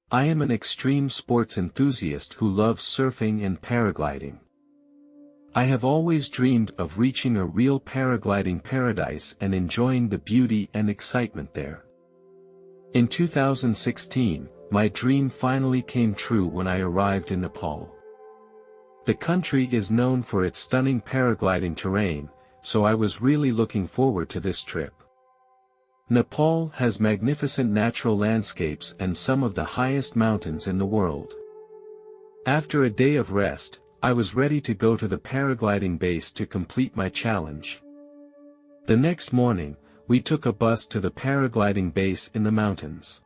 I am an extreme sports enthusiast who loves surfing and paragliding. I have always dreamed of reaching a real paragliding paradise and enjoying the beauty and excitement there. In 2016, my dream finally came true when I arrived in Nepal. The country is known for its stunning paragliding terrain, so I was really looking forward to this trip. Nepal has magnificent natural landscapes and some of the highest mountains in the world. After a day of rest, I was ready to go to the paragliding base to complete my challenge. The next morning, we took a bus to the paragliding base in the mountains.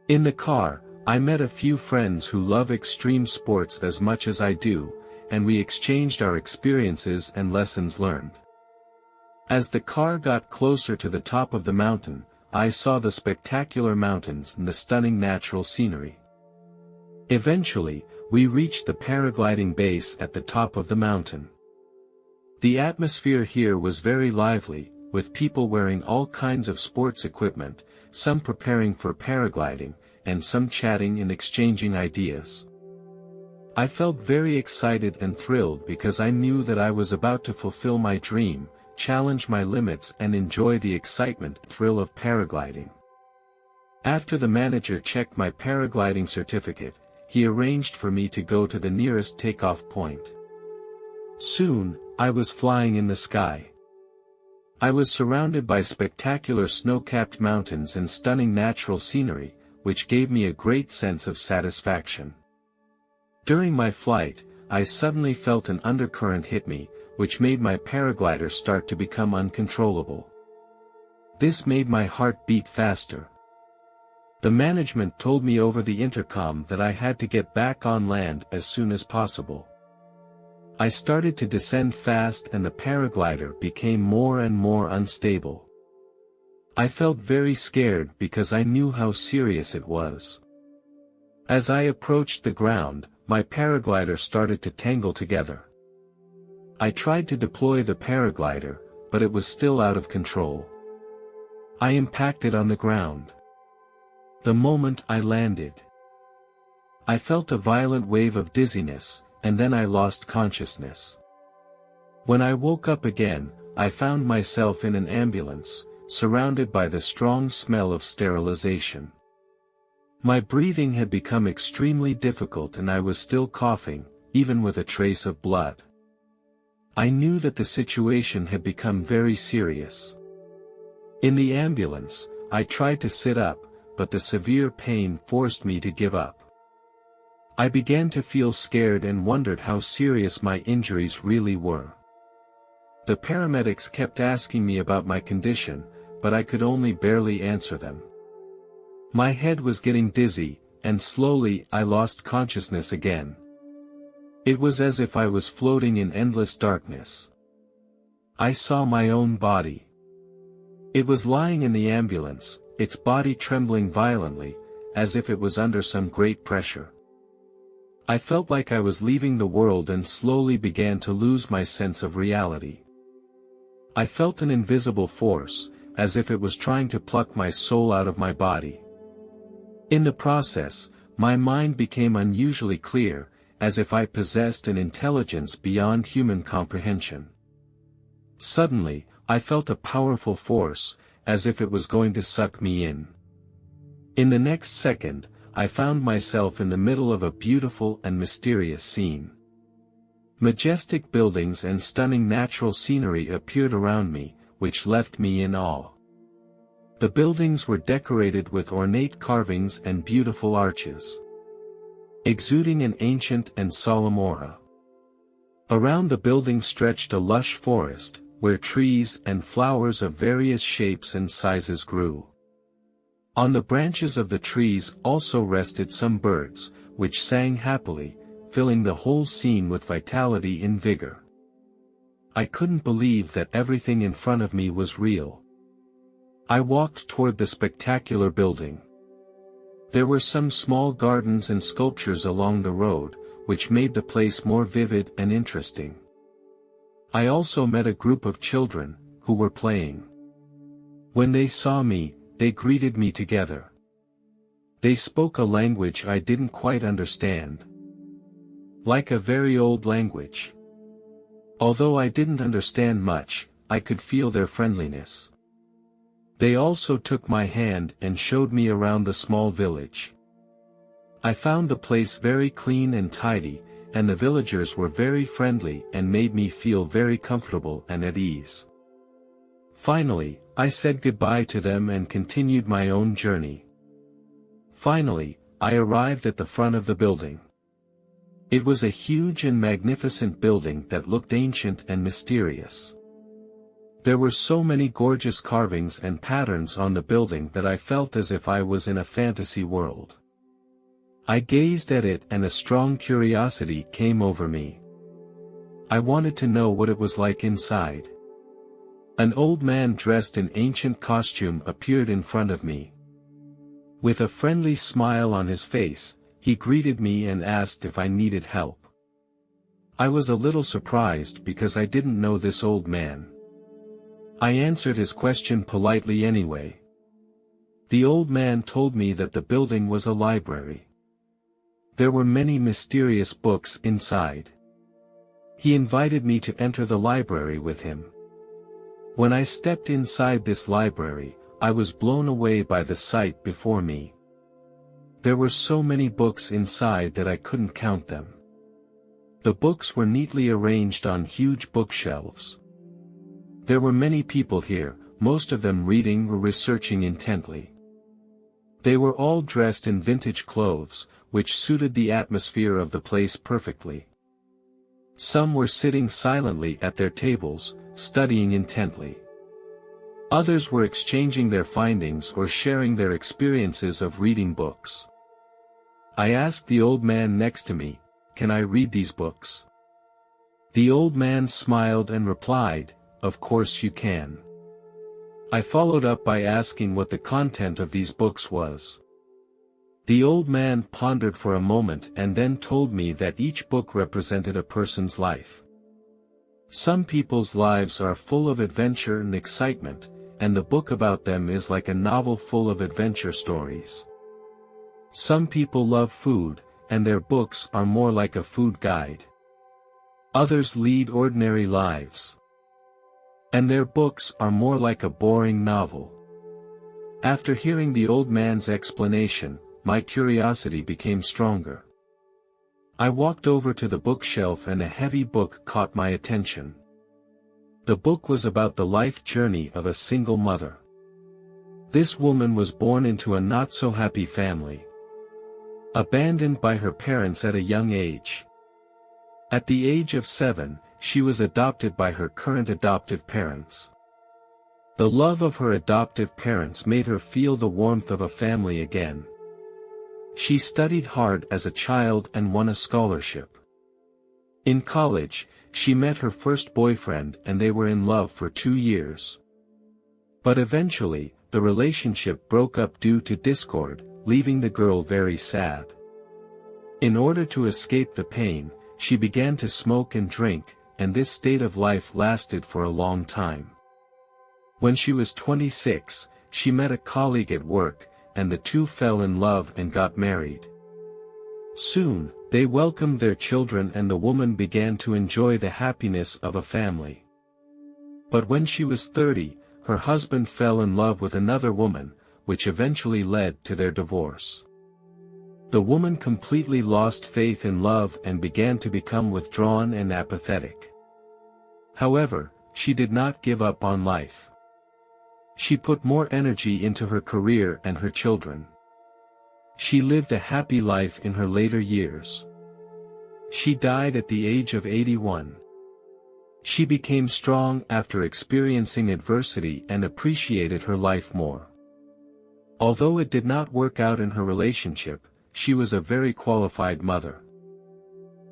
In the car, I met a few friends who love extreme sports as much as I do, and we exchanged our experiences and lessons learned. As the car got closer to the top of the mountain, I saw the spectacular mountains and the stunning natural scenery. Eventually, we reached the paragliding base at the top of the mountain. The atmosphere here was very lively, with people wearing all kinds of sports equipment, some preparing for paragliding, and some chatting and exchanging ideas. I felt very excited and thrilled because I knew that I was about to fulfill my dream, challenge my limits and enjoy the excitement and thrill of paragliding. After the manager checked my paragliding certificate, he arranged for me to go to the nearest takeoff point. Soon, I was flying in the sky. I was surrounded by spectacular snow-capped mountains and stunning natural scenery, which gave me a great sense of satisfaction. During my flight, I suddenly felt an undercurrent hit me, which made my paraglider start to become uncontrollable. This made my heart beat faster. The management told me over the intercom that I had to get back on land as soon as possible. I started to descend fast and the paraglider became more and more unstable. I felt very scared because I knew how serious it was. As I approached the ground, my paraglider started to tangle together. I tried to deploy the paraglider, but it was still out of control. I impacted on the ground. The moment I landed, I felt a violent wave of dizziness, and then I lost consciousness. When I woke up again, I found myself in an ambulance, surrounded by the strong smell of sterilization. My breathing had become extremely difficult and I was still coughing, even with a trace of blood. I knew that the situation had become very serious. In the ambulance, I tried to sit up, but the severe pain forced me to give up. I began to feel scared and wondered how serious my injuries really were. The paramedics kept asking me about my condition, but I could only barely answer them. My head was getting dizzy, and slowly I lost consciousness again. It was as if I was floating in endless darkness. I saw my own body. It was lying in the ambulance, its body trembling violently, as if it was under some great pressure. I felt like I was leaving the world and slowly began to lose my sense of reality. I felt an invisible force, as if it was trying to pluck my soul out of my body. In the process, my mind became unusually clear, as if I possessed an intelligence beyond human comprehension. Suddenly, I felt a powerful force, as if it was going to suck me in. In the next second, I found myself in the middle of a beautiful and mysterious scene. Majestic buildings and stunning natural scenery appeared around me, which left me in awe. The buildings were decorated with ornate carvings and beautiful arches, exuding an ancient and solemn aura. Around the building stretched a lush forest, where trees and flowers of various shapes and sizes grew. On the branches of the trees also rested some birds, which sang happily, filling the whole scene with vitality and vigor. I couldn't believe that everything in front of me was real. I walked toward the spectacular building. There were some small gardens and sculptures along the road, which made the place more vivid and interesting. I also met a group of children, who were playing. When they saw me, they greeted me together. They spoke a language I didn't quite understand. Like a very old language. Although I didn't understand much, I could feel their friendliness. They also took my hand and showed me around the small village. I found the place very clean and tidy, and the villagers were very friendly and made me feel very comfortable and at ease. Finally, I said goodbye to them and continued my own journey. Finally, I arrived at the front of the building. It was a huge and magnificent building that looked ancient and mysterious. There were so many gorgeous carvings and patterns on the building that I felt as if I was in a fantasy world. I gazed at it and a strong curiosity came over me. I wanted to know what it was like inside. An old man dressed in ancient costume appeared in front of me. With a friendly smile on his face, he greeted me and asked if I needed help. I was a little surprised because I didn't know this old man. I answered his question politely anyway. The old man told me that the building was a library. There were many mysterious books inside. He invited me to enter the library with him. When I stepped inside this library, I was blown away by the sight before me. There were so many books inside that I couldn't count them. The books were neatly arranged on huge bookshelves. There were many people here, most of them reading or researching intently. They were all dressed in vintage clothes, which suited the atmosphere of the place perfectly. Some were sitting silently at their tables, studying intently. Others were exchanging their findings or sharing their experiences of reading books. I asked the old man next to me, "Can I read these books?" The old man smiled and replied, "Of course you can." I followed up by asking what the content of these books was. The old man pondered for a moment and then told me that each book represented a person's life. Some people's lives are full of adventure and excitement, and the book about them is like a novel full of adventure stories. Some people love food, and their books are more like a food guide. Others lead ordinary lives, and their books are more like a boring novel. After hearing the old man's explanation, my curiosity became stronger. I walked over to the bookshelf and a heavy book caught my attention. The book was about the life journey of a single mother. This woman was born into a not-so-happy family. Abandoned by her parents at a young age. At the age of 7, she was adopted by her current adoptive parents. The love of her adoptive parents made her feel the warmth of a family again. She studied hard as a child and won a scholarship. In college, she met her first boyfriend and they were in love for 2 years. But eventually, the relationship broke up due to discord, leaving the girl very sad. In order to escape the pain, she began to smoke and drink, and this state of life lasted for a long time. When she was 26, she met a colleague at work, and the two fell in love and got married. Soon, they welcomed their children and the woman began to enjoy the happiness of a family. But when she was 30, her husband fell in love with another woman, which eventually led to their divorce. The woman completely lost faith in love and began to become withdrawn and apathetic. However, she did not give up on life. She put more energy into her career and her children. She lived a happy life in her later years. She died at the age of 81. She became strong after experiencing adversity and appreciated her life more. Although it did not work out in her relationship, she was a very qualified mother.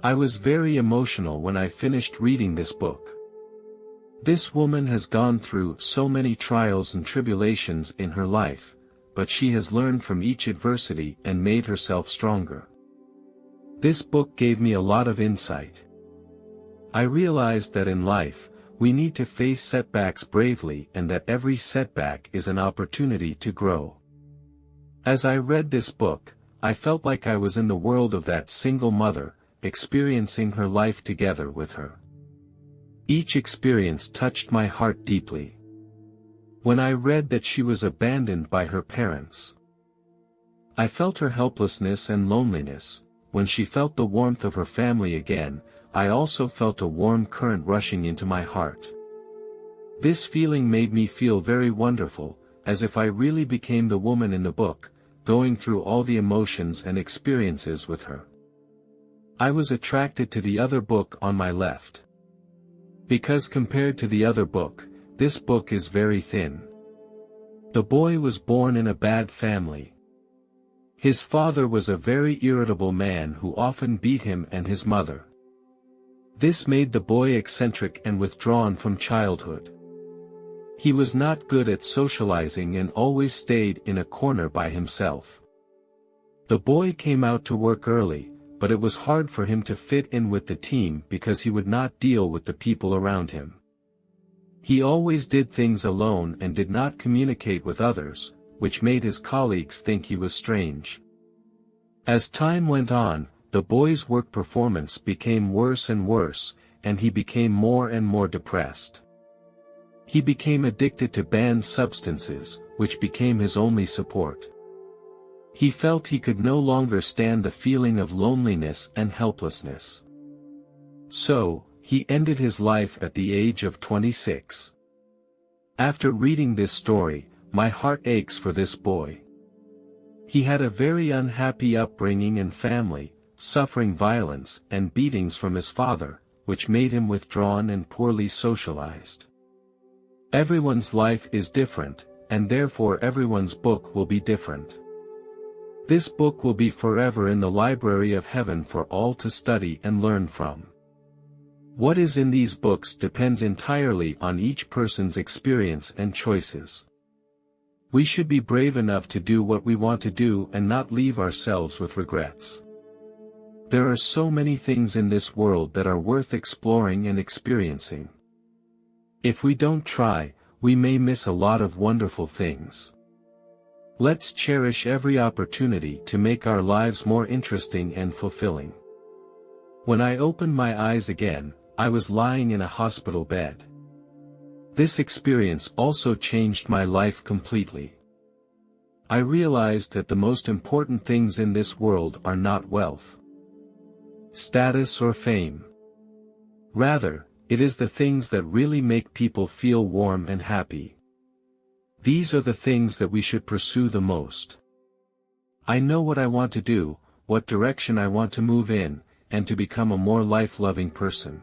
I was very emotional when I finished reading this book. This woman has gone through so many trials and tribulations in her life, but she has learned from each adversity and made herself stronger. This book gave me a lot of insight. I realized that in life, we need to face setbacks bravely and that every setback is an opportunity to grow. As I read this book, I felt like I was in the world of that single mother, experiencing her life together with her. Each experience touched my heart deeply. When I read that she was abandoned by her parents, I felt her helplessness and loneliness. When she felt the warmth of her family again, I also felt a warm current rushing into my heart. This feeling made me feel very wonderful, as if I really became the woman in the book, going through all the emotions and experiences with her. I was attracted to the other book on my left. Because compared to the other book, this book is very thin. The boy was born in a bad family. His father was a very irritable man who often beat him and his mother. This made the boy eccentric and withdrawn from childhood. He was not good at socializing and always stayed in a corner by himself. The boy came out to work early, but it was hard for him to fit in with the team because he would not deal with the people around him. He always did things alone and did not communicate with others, which made his colleagues think he was strange. As time went on, the boy's work performance became worse and worse, and he became more and more depressed. He became addicted to banned substances, which became his only support. He felt he could no longer stand the feeling of loneliness and helplessness. So, he ended his life at the age of 26. After reading this story, my heart aches for this boy. He had a very unhappy upbringing and family, suffering violence and beatings from his father, which made him withdrawn and poorly socialized. Everyone's life is different, and therefore everyone's book will be different. This book will be forever in the library of heaven for all to study and learn from. What is in these books depends entirely on each person's experience and choices. We should be brave enough to do what we want to do and not leave ourselves with regrets. There are so many things in this world that are worth exploring and experiencing. If we don't try, we may miss a lot of wonderful things. Let's cherish every opportunity to make our lives more interesting and fulfilling. When I opened my eyes again, I was lying in a hospital bed. This experience also changed my life completely. I realized that the most important things in this world are not wealth, status or fame. Rather, it is the things that really make people feel warm and happy. These are the things that we should pursue the most. I know what I want to do, what direction I want to move in, and to become a more life-loving person.